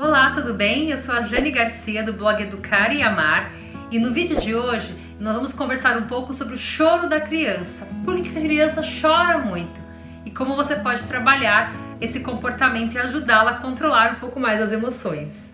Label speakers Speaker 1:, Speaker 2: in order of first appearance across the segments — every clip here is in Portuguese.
Speaker 1: Olá, tudo bem? Eu sou a Jane Garcia do blog Educar e Amar e no vídeo de hoje nós vamos conversar um pouco sobre o choro da criança. Por que a criança chora muito e como você pode trabalhar esse comportamento e ajudá-la a controlar um pouco mais as emoções.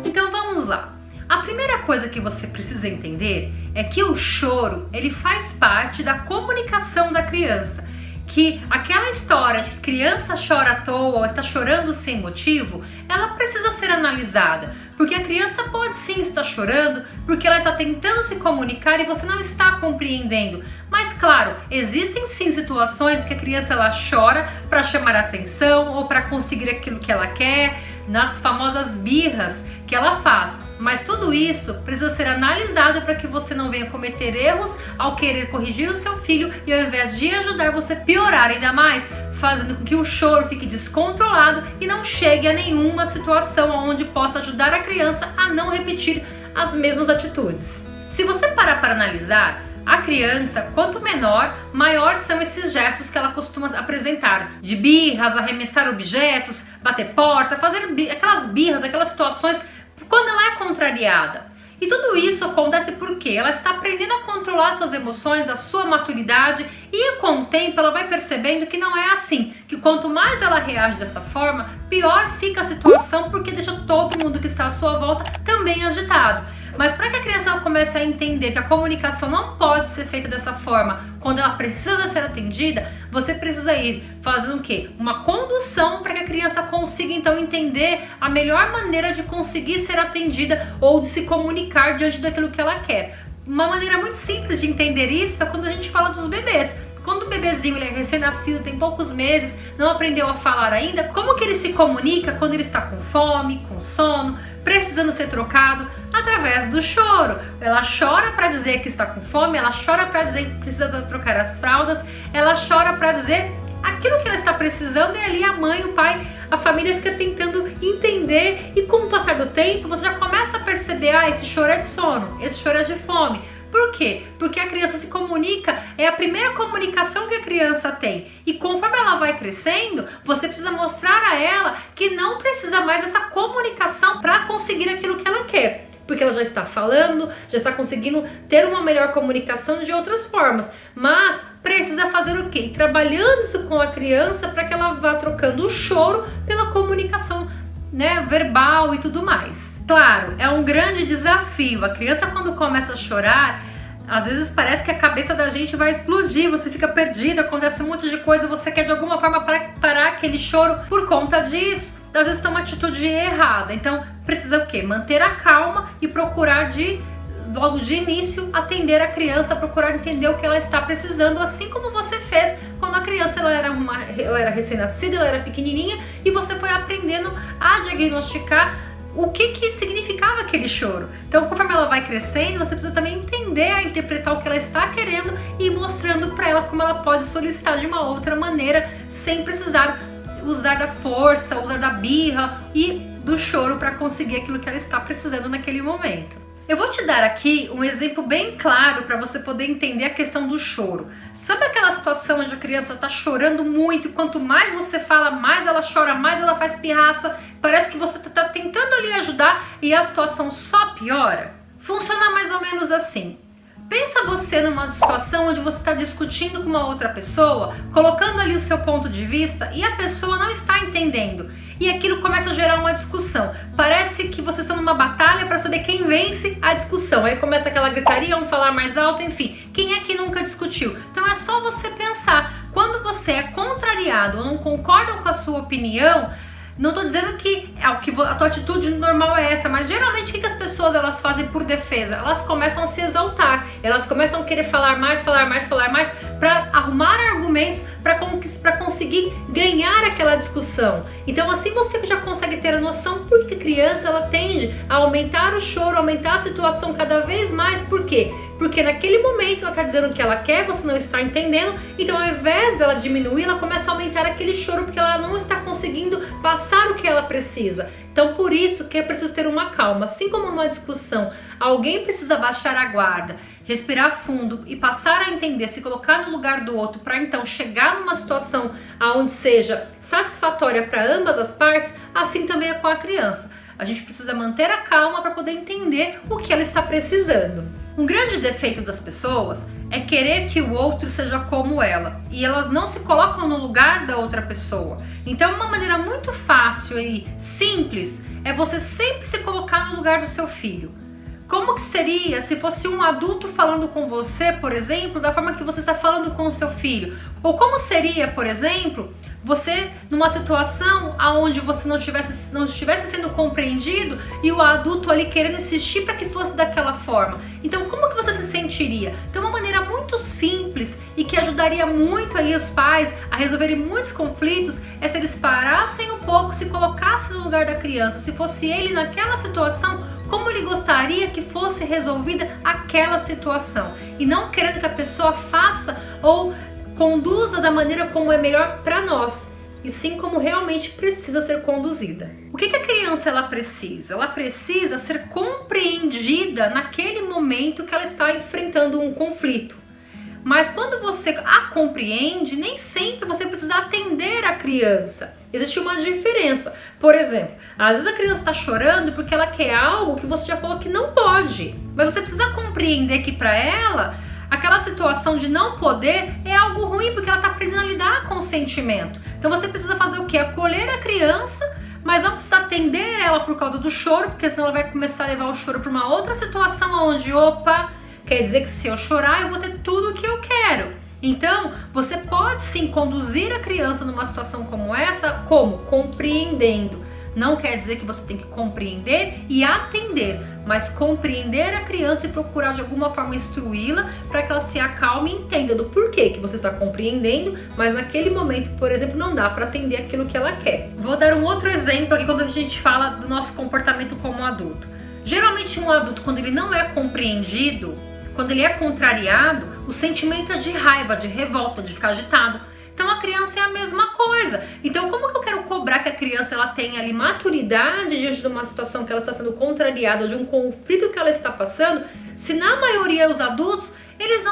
Speaker 1: Então vamos lá. A primeira coisa que você precisa entender é que o choro, ele faz parte da comunicação da criança. Que aquela história de que criança chora à toa ou está chorando sem motivo, ela precisa ser analisada. Porque a criança pode sim estar chorando, porque ela está tentando se comunicar e você não está compreendendo. Mas claro, existem sim situações que a criança ela chora para chamar atenção ou para conseguir aquilo que ela quer, nas famosas birras que ela faz. Mas tudo isso precisa ser analisado para que você não venha cometer erros ao querer corrigir o seu filho e ao invés de ajudar você piorar ainda mais, fazendo com que o choro fique descontrolado e não chegue a nenhuma situação onde possa ajudar a criança a não repetir as mesmas atitudes. Se você parar para analisar, a criança, quanto menor, maior são esses gestos que ela costuma apresentar. De birras, arremessar objetos, bater porta, fazer aquelas birras, aquelas situações quando ela é contrariada. E tudo isso acontece porque ela está aprendendo a controlar suas emoções, a sua maturidade, e com o tempo ela vai percebendo que não é assim, que quanto mais ela reage dessa forma, pior fica a situação porque deixa todo mundo que está à sua volta também agitado. Mas para que a criança comece a entender que a comunicação não pode ser feita dessa forma, quando ela precisa ser atendida, você precisa ir fazendo o quê? Uma condução para que a criança consiga então entender a melhor maneira de conseguir ser atendida ou de se comunicar diante daquilo que ela quer. Uma maneira muito simples de entender isso é quando a gente fala dos bebês. Quando o bebezinho ele é recém-nascido, tem poucos meses, não aprendeu a falar ainda, como que ele se comunica quando ele está com fome, com sono, precisando ser trocado? Através do choro. Ela chora para dizer que está com fome, ela chora para dizer que precisa trocar as fraldas, ela chora para dizer aquilo que ela está precisando, e ali a mãe, o pai, a família fica tentando entender, e com o passar do tempo você já começa a perceber, esse choro é de sono, esse choro é de fome. Por quê? Porque a criança se comunica, é a primeira comunicação que a criança tem. E conforme ela vai crescendo, você precisa mostrar a ela que não precisa mais dessa comunicação para conseguir aquilo que ela quer. Porque ela já está falando, já está conseguindo ter uma melhor comunicação de outras formas. Mas precisa fazer o quê? Ir trabalhando isso com a criança para que ela vá trocando o choro pela comunicação, verbal e tudo mais. Claro, é um grande desafio. A criança quando começa a chorar, às vezes parece que a cabeça da gente vai explodir, você fica perdido, acontece um monte de coisa, você quer de alguma forma parar aquele choro por conta disso. Às vezes tem uma atitude errada, então precisa o quê? Manter a calma e procurar logo de início atender a criança, procurar entender o que ela está precisando, assim como você fez quando a criança ela era recém-nascida, ela era pequenininha e você foi aprendendo a diagnosticar o que significava aquele choro. Então, conforme ela vai crescendo, você precisa também entender, a interpretar o que ela está querendo e ir mostrando para ela como ela pode solicitar de uma outra maneira, sem precisar usar da força, usar da birra e do choro para conseguir aquilo que ela está precisando naquele momento. Eu vou te dar aqui um exemplo bem claro para você poder entender a questão do choro. Sabe aquela situação onde a criança está chorando muito e quanto mais você fala, mais ela chora, mais ela faz pirraça, parece que você está tentando ali ajudar e a situação só piora? Funciona mais ou menos assim. Pensa você numa situação onde você está discutindo com uma outra pessoa, colocando ali o seu ponto de vista e a pessoa não está entendendo. E aquilo começa a gerar uma discussão. Parece que vocês estão numa batalha para saber quem vence a discussão. Aí começa aquela gritaria, um falar mais alto, enfim. Quem é que nunca discutiu? Então é só você pensar. Quando você é contrariado ou não concorda com a sua opinião, não estou dizendo que a tua atitude normal é essa, mas geralmente o que as pessoas elas fazem por defesa? Elas começam a se exaltar, elas começam a querer falar mais, para arrumar argumentos para conseguir ganhar aquela discussão. Então assim você já consegue ter a noção por que a criança ela tende a aumentar o choro, aumentar a situação cada vez mais. Por quê? Porque naquele momento ela está dizendo o que ela quer, você não está entendendo, então ao invés dela diminuir, ela começa a aumentar aquele choro porque ela não está conseguindo passar o que ela precisa. Então por isso que é preciso ter uma calma. Assim como numa discussão, alguém precisa baixar a guarda, respirar fundo e passar a entender, se colocar no lugar do outro para então chegar numa situação onde seja satisfatória para ambas as partes, assim também é com a criança. A gente precisa manter a calma para poder entender o que ela está precisando. Um grande defeito das pessoas é querer que o outro seja como ela e elas não se colocam no lugar da outra pessoa. Então uma maneira muito fácil e simples é você sempre se colocar no lugar do seu filho. Como que seria se fosse um adulto falando com você, por exemplo, da forma que você está falando com o seu filho? Ou como seria, por exemplo, você numa situação onde você não estivesse sendo compreendido e o adulto ali querendo insistir para que fosse daquela forma? Então como que você se sentiria? Então uma maneira muito simples e que ajudaria muito aí os pais a resolverem muitos conflitos é se eles parassem um pouco, se colocassem no lugar da criança. Se fosse ele naquela situação, como ele gostaria que fosse resolvida aquela situação, e não querendo que a pessoa faça ou conduza da maneira como é melhor para nós, e sim como realmente precisa ser conduzida. O que a criança ela precisa? Ela precisa ser compreendida naquele momento que ela está enfrentando um conflito. Mas quando você a compreende, nem sempre você precisa atender a criança. Existe uma diferença. Por exemplo, às vezes a criança está chorando porque ela quer algo que você já falou que não pode. Mas você precisa compreender que para ela, aquela situação de não poder é algo ruim porque ela está aprendendo a lidar com o sentimento. Então você precisa fazer o quê? Acolher a criança, mas não precisa atender ela por causa do choro, porque senão ela vai começar a levar o choro para uma outra situação onde, opa, quer dizer que se eu chorar eu vou ter tudo o que eu quero. Então, você pode sim conduzir a criança numa situação como essa, como? Compreendendo. Não quer dizer que você tem que compreender e atender, mas compreender a criança e procurar de alguma forma instruí-la para que ela se acalme e entenda do porquê que você está compreendendo, mas naquele momento, por exemplo, não dá para atender aquilo que ela quer. Vou dar um outro exemplo aqui quando a gente fala do nosso comportamento como adulto. Geralmente um adulto, quando ele não é compreendido, quando ele é contrariado, o sentimento é de raiva, de revolta, de ficar agitado. Então a criança é a mesma coisa. Então como que eu quero cobrar que a criança ela tenha ali maturidade diante de uma situação que ela está sendo contrariada, de um conflito que ela está passando, se na maioria os adultos eles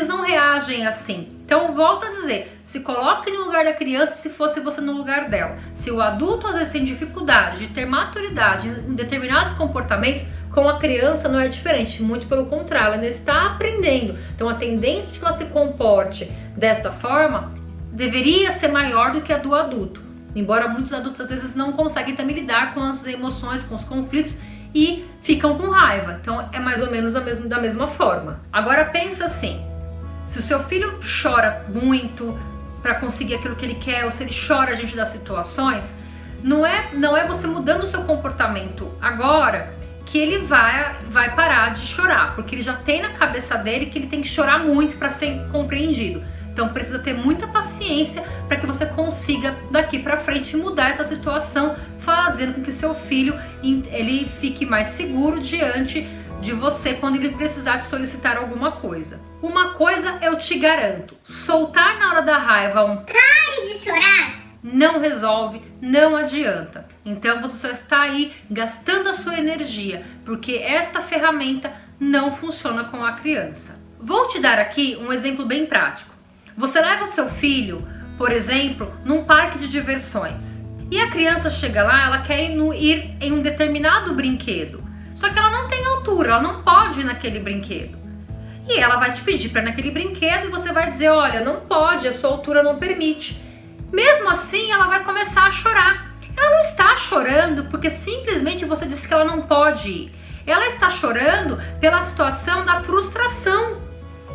Speaker 1: não reagem assim. Então volto a dizer, se coloque no lugar da criança se fosse você no lugar dela. Se o adulto às vezes tem dificuldade de ter maturidade em determinados comportamentos, com a criança não é diferente, muito pelo contrário, ela ainda está aprendendo. Então a tendência de que ela se comporte desta forma deveria ser maior do que a do adulto. Embora muitos adultos às vezes não conseguem também lidar com as emoções, com os conflitos e ficam com raiva. Então é mais ou menos da mesma forma. Agora pensa assim, se o seu filho chora muito para conseguir aquilo que ele quer, ou se ele chora diante das situações, não é você mudando o seu comportamento agora que ele vai parar de chorar, porque ele já tem na cabeça dele que ele tem que chorar muito para ser compreendido. Então precisa ter muita paciência para que você consiga daqui para frente mudar essa situação, fazendo com que seu filho ele fique mais seguro diante de você quando ele precisar de solicitar alguma coisa. Uma coisa eu te garanto, soltar na hora da raiva
Speaker 2: pare de chorar
Speaker 1: não resolve, não adianta. Então você só está aí gastando a sua energia, porque esta ferramenta não funciona com a criança. Vou te dar aqui um exemplo bem prático. Você leva o seu filho, por exemplo, num parque de diversões. E a criança chega lá, ela quer ir em um determinado brinquedo. Só que ela não tem altura, ela não pode ir naquele brinquedo. E ela vai te pedir para ir naquele brinquedo e você vai dizer, olha, não pode, a sua altura não permite. Mesmo assim, ela vai começar a chorar. Ela não está chorando porque simplesmente você disse que ela não pode ir. Ela está chorando pela situação da frustração.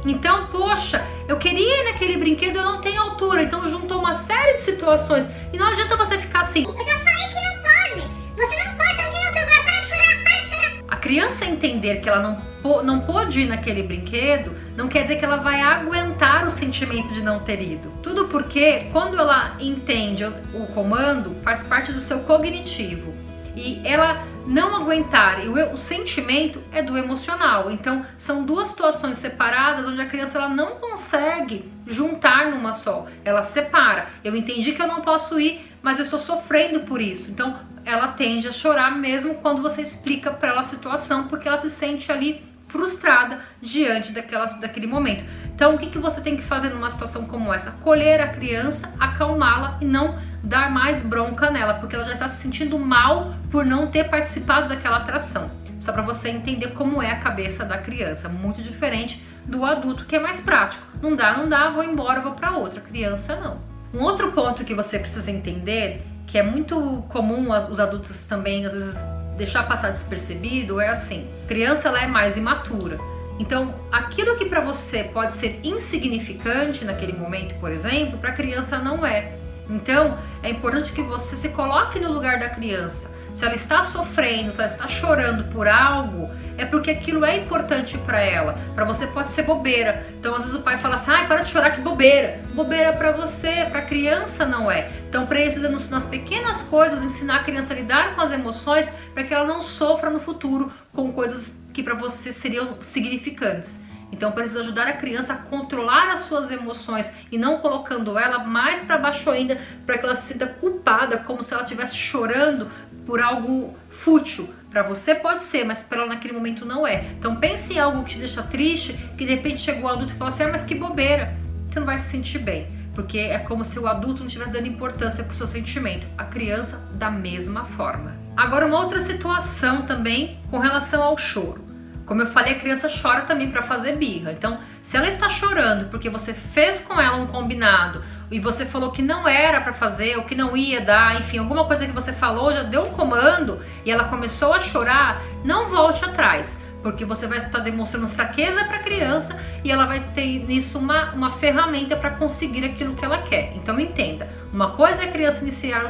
Speaker 1: Então, poxa, eu queria ir naquele brinquedo, eu não tenho altura. Então juntou uma série de situações. E não adianta você ficar assim.
Speaker 2: Eu já falei que não pode. Você não pode, você não tem altura. Para de chorar, para de chorar.
Speaker 1: A criança entender que ela não pôde ir naquele brinquedo não quer dizer que ela vai aguentar o sentimento de não ter ido. Tudo porque quando ela entende o comando, faz parte do seu cognitivo. E ela não aguentar, e o sentimento é do emocional. Então são duas situações separadas onde a criança ela não consegue juntar numa só. Ela separa. Eu entendi que eu não posso ir, mas eu estou sofrendo por isso. Então ela tende a chorar mesmo quando você explica para ela a situação, porque ela se sente ali frustrada diante daquele momento. Então o que você tem que fazer numa situação como essa? Acolher a criança, acalmá-la e não dar mais bronca nela, porque ela já está se sentindo mal por não ter participado daquela atração. Só para você entender como é a cabeça da criança, muito diferente do adulto, que é mais prático. Não dá, vou embora, vou para outra. Criança não. Um outro ponto que você precisa entender, que é muito comum os adultos também às vezes deixar passar despercebido, é assim: criança ela é mais imatura. Então, aquilo que para você pode ser insignificante naquele momento, por exemplo, para a criança não é. Então, é importante que você se coloque no lugar da criança. Se ela está sofrendo, se ela está chorando por algo, é porque aquilo é importante para ela. Para você pode ser bobeira. Então, às vezes o pai fala assim: ai, para de chorar, que bobeira. Bobeira para você, para a criança não é. Então, precisa nas pequenas coisas ensinar a criança a lidar com as emoções para que ela não sofra no futuro com coisas que para você seriam significantes. Então precisa ajudar a criança a controlar as suas emoções e não colocando ela mais para baixo ainda, para que ela se sinta culpada, como se ela estivesse chorando por algo fútil. Para você pode ser, mas para ela naquele momento não é. Então pense em algo que te deixa triste, que de repente chegou o adulto e fala assim: ah, mas que bobeira. Você não vai se sentir bem, porque é como se o adulto não estivesse dando importância para o seu sentimento. A criança da mesma forma. Agora uma outra situação também com relação ao choro. Como eu falei, a criança chora também para fazer birra. Então, se ela está chorando porque você fez com ela um combinado e você falou que não era para fazer, ou que não ia dar, enfim, alguma coisa que você falou, já deu um comando e ela começou a chorar, não volte atrás, porque você vai estar demonstrando fraqueza para a criança e ela vai ter nisso uma ferramenta para conseguir aquilo que ela quer. Então entenda, uma coisa é a criança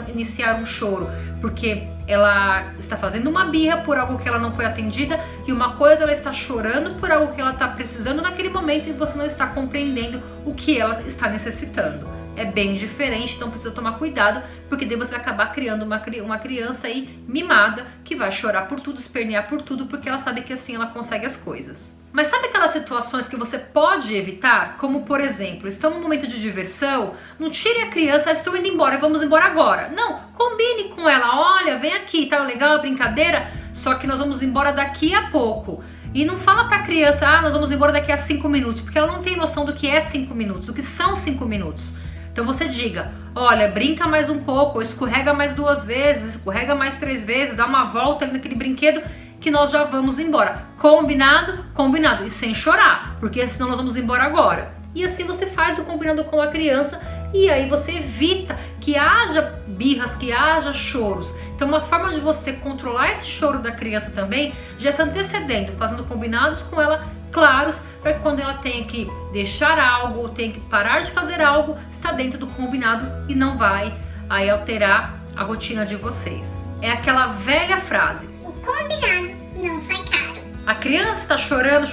Speaker 1: iniciar um choro porque ela está fazendo uma birra por algo que ela não foi atendida, e uma coisa ela está chorando por algo que ela está precisando naquele momento e você não está compreendendo o que ela está necessitando. É bem diferente, então precisa tomar cuidado, porque daí você vai acabar criando uma criança aí mimada, que vai chorar por tudo, espernear por tudo, porque ela sabe que assim ela consegue as coisas. Mas sabe aquelas situações que você pode evitar? Como, por exemplo, estão num momento de diversão, não tire a criança: estou indo embora, vamos embora agora. Não, combine com ela: olha, vem aqui, tá legal a brincadeira, só que nós vamos embora daqui a pouco. E não fala pra criança: ah, nós vamos embora daqui a 5 minutos, porque ela não tem noção do que é 5 minutos, do que são 5 minutos. Então você diga: olha, brinca mais um pouco, escorrega mais 2 vezes, escorrega mais 3 vezes, dá uma volta ali naquele brinquedo que nós já vamos embora. Combinado? Combinado. E sem chorar, porque senão nós vamos embora agora. E assim você faz o combinado com a criança e aí você evita que haja birras, que haja choros. Então uma forma de você controlar esse choro da criança também, já se antecedendo, fazendo combinados com ela claros, para que quando ela tenha que deixar algo ou tenha que parar de fazer algo, está dentro do combinado e não vai aí alterar a rotina de vocês. É aquela velha frase:
Speaker 2: o combinado não sai caro.
Speaker 1: A criança está chorando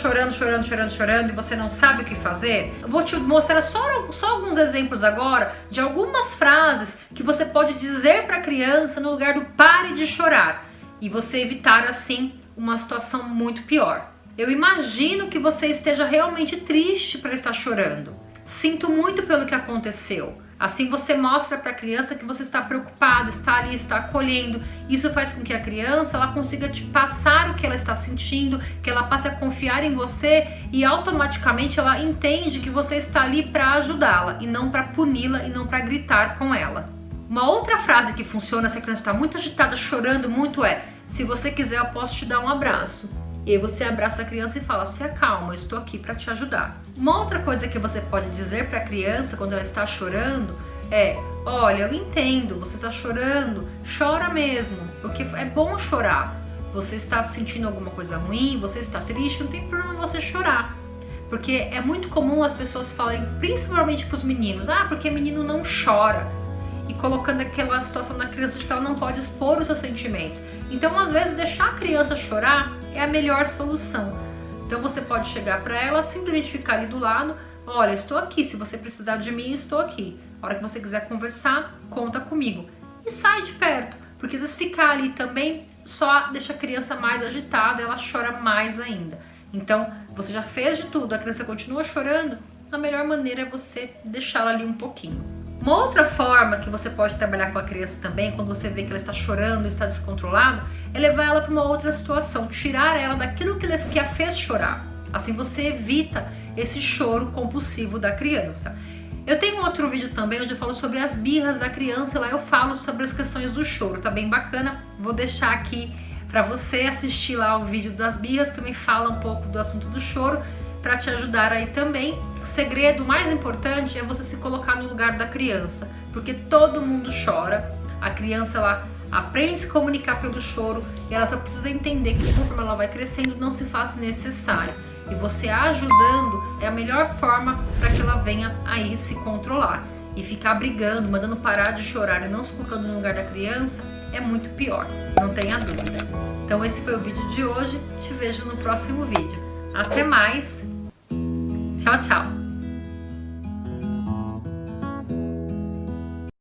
Speaker 1: e você não sabe o que fazer? Eu vou te mostrar só alguns exemplos agora de algumas frases que você pode dizer para a criança no lugar do pare de chorar, e você evitar assim uma situação muito pior. Eu imagino que você esteja realmente triste por estar chorando. Sinto muito pelo que aconteceu. Assim você mostra para a criança que você está preocupado, está ali, está acolhendo. Isso faz com que a criança ela consiga te passar o que ela está sentindo, que ela passe a confiar em você e automaticamente ela entende que você está ali para ajudá-la e não para puni-la e não para gritar com ela. Uma outra frase que funciona se a criança está muito agitada, chorando muito é: se você quiser eu posso te dar um abraço. E aí você abraça a criança e fala: se acalma, eu estou aqui para te ajudar. Uma outra coisa que você pode dizer para a criança quando ela está chorando é: olha, eu entendo, você está chorando, chora mesmo, porque é bom chorar. Você está sentindo alguma coisa ruim, você está triste, não tem problema você chorar. Porque é muito comum as pessoas falarem, principalmente para os meninos: ah, porque menino não chora. E colocando aquela situação na criança de que ela não pode expor os seus sentimentos. Então, às vezes, deixar a criança chorar é a melhor solução. Então você pode chegar para ela, simplesmente ficar ali do lado, olha, estou aqui, se você precisar de mim, estou aqui. A hora que você quiser conversar, conta comigo. E sai de perto, porque às vezes ficar ali também só deixa a criança mais agitada, ela chora mais ainda. Então, você já fez de tudo, a criança continua chorando, a melhor maneira é você deixá-la ali um pouquinho. Uma outra forma que você pode trabalhar com a criança também, quando você vê que ela está chorando, está descontrolada, é levar ela para uma outra situação, tirar ela daquilo que a fez chorar. Assim você evita esse choro compulsivo da criança. Eu tenho um outro vídeo também onde eu falo sobre as birras da criança, lá eu falo sobre as questões do choro, tá bem bacana? Vou deixar aqui para você assistir lá o vídeo das birras, que também fala um pouco do assunto do choro, para te ajudar aí também. O segredo mais importante é você se colocar no lugar da criança, porque todo mundo chora, a criança ela aprende a se comunicar pelo choro e ela só precisa entender que conforme ela vai crescendo não se faz necessário. E você ajudando é a melhor forma para que ela venha aí se controlar. E ficar brigando, mandando parar de chorar e não se colocando no lugar da criança é muito pior, não tenha dúvida. Então esse foi o vídeo de hoje, te vejo no próximo vídeo. Até mais, tchau, tchau!